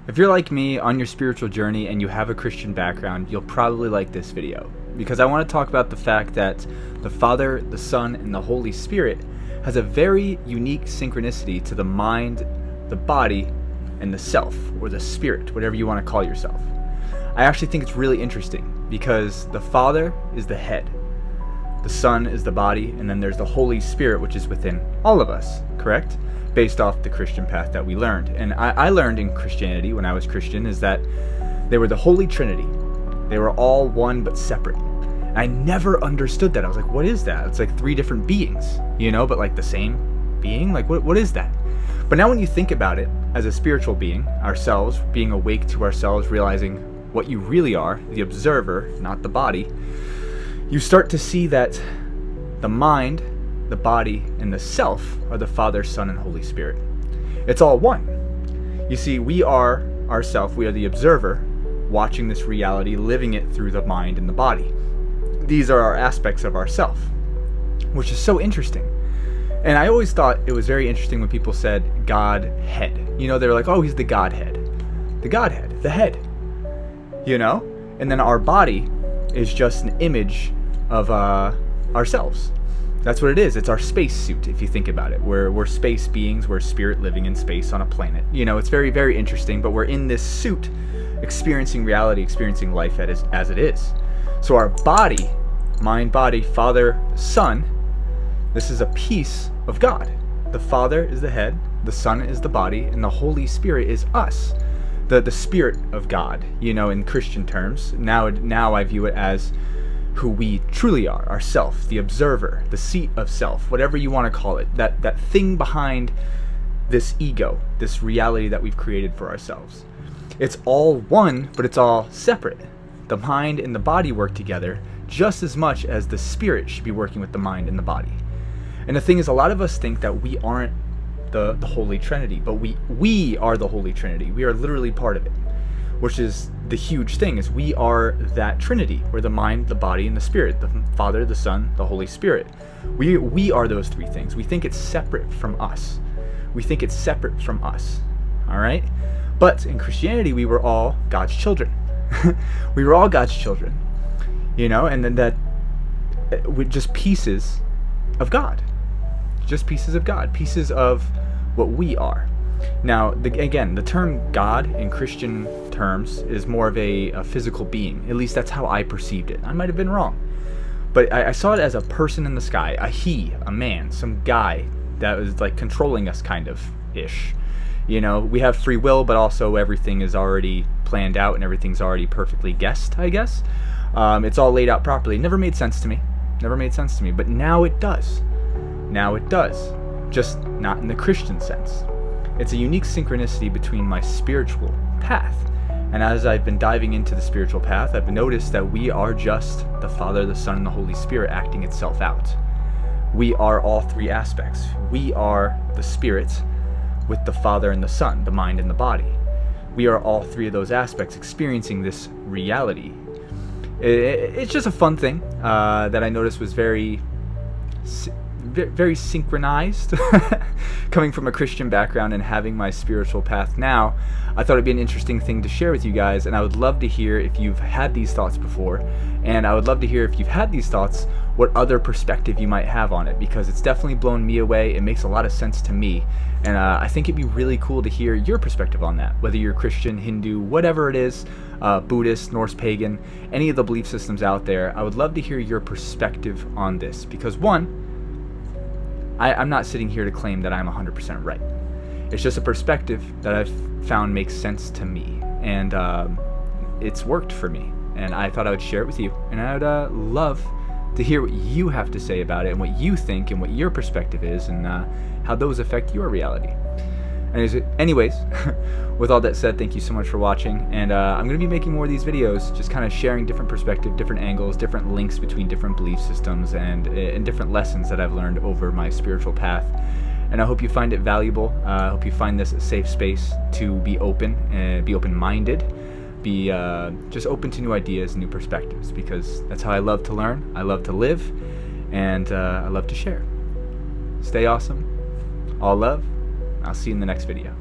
If you're like me on your spiritual journey and you have a Christian background, you'll probably like this video, because I want to talk about the fact that the Father, the Son, and the Holy Spirit has a very unique synchronicity to the mind, the body, and the self, or the spirit, whatever you want to call yourself. I actually think it's really interesting because the Father is the head, the Son is the body, and then there's the Holy Spirit, which is within all of us, correct? Based off the Christian path that we learned. And I learned in Christianity when I was Christian is that they were the Holy Trinity. They were all one but separate. And I never understood that. I was like, what is that? It's like three different beings, but like the same being? Like what is that? But now when you think about it as a spiritual being, ourselves, being awake to ourselves, realizing what you really are, the observer, not the body, you start to see that the mind, the body, and the self are the Father, Son, and Holy Spirit. It's all one. You see, we are ourself, we are the observer, watching this reality, living it through the mind and the body. These are our aspects of ourself, which is so interesting. And I always thought it was very interesting when people said Godhead. They were like, oh, he's the Godhead. The Godhead, the head. And then our body is just an image of ourselves. That's what it is. It's our space suit, if you think about it. We're space beings. We're spirit living in space on a planet. It's very, very interesting, but we're in this suit experiencing reality, experiencing life as it is. So our body, mind, body, Father, Son, this is a piece of God. The Father is the head, the Son is the body, and the Holy Spirit is us, the Spirit of God, in Christian terms. Now I view it as who we truly are, ourself, the observer, the seat of self, whatever you want to call it, that thing behind this ego, this reality that we've created for ourselves. It's all one, but it's all separate. The mind and the body work together just as much as the spirit should be working with the mind and the body. And the thing is, a lot of us think that we aren't the Holy Trinity, but we are the Holy Trinity. We are literally part of it, which is the huge thing, is we are that Trinity. We're the mind, the body, and the spirit, the Father, the Son, the Holy Spirit. We are those three things. We think it's separate from us. All right? But in Christianity, we were all God's children. We were all God's children, and then that with just pieces of God, pieces of what we are. Now, again, the term God in Christian terms is more of a physical being. At least that's how I perceived it. I might have been wrong. But I saw it as a person in the sky, a man, some guy that was like controlling us kind of ish. We have free will, but also everything is already planned out and everything's already perfectly guessed, I guess. It's all laid out properly. Never made sense to me, but now it does. Just not in the Christian sense. It's a unique synchronicity between my spiritual path. And as I've been diving into the spiritual path, I've noticed that we are just the Father, the Son, and the Holy Spirit acting itself out. We are all three aspects. We are the Spirit with the Father and the Son, the mind and the body. We are all three of those aspects experiencing this reality. It's just a fun thing that I noticed was very synchronized. Coming from a Christian background and having my spiritual path now, I thought it'd be an interesting thing to share with you guys, and I would love to hear if you've had these thoughts before, and I would love to hear if you've had these thoughts, what other perspective you might have on it, because it's definitely blown me away. It makes a lot of sense to me, and I think it'd be really cool to hear your perspective on that, whether you're Christian, Hindu, whatever it is, Buddhist, Norse pagan, any of the belief systems out there. I would love to hear your perspective on this, because one, I'm not sitting here to claim that I'm 100% right. It's just a perspective that I've found makes sense to me, and it's worked for me, and I thought I would share it with you, and I would love to hear what you have to say about it, and what you think, and what your perspective is, and how those affect your reality. Anyways, with all that said, thank you so much for watching, and I'm going to be making more of these videos, just kind of sharing different perspective, different angles, different links between different belief systems, and different lessons that I've learned over my spiritual path. And I hope you find it valuable. I hope you find this a safe space to be open, and be open-minded, be just open to new ideas, new perspectives, because that's how I love to learn, I love to live, and I love to share. Stay awesome. All love. I'll see you in the next video.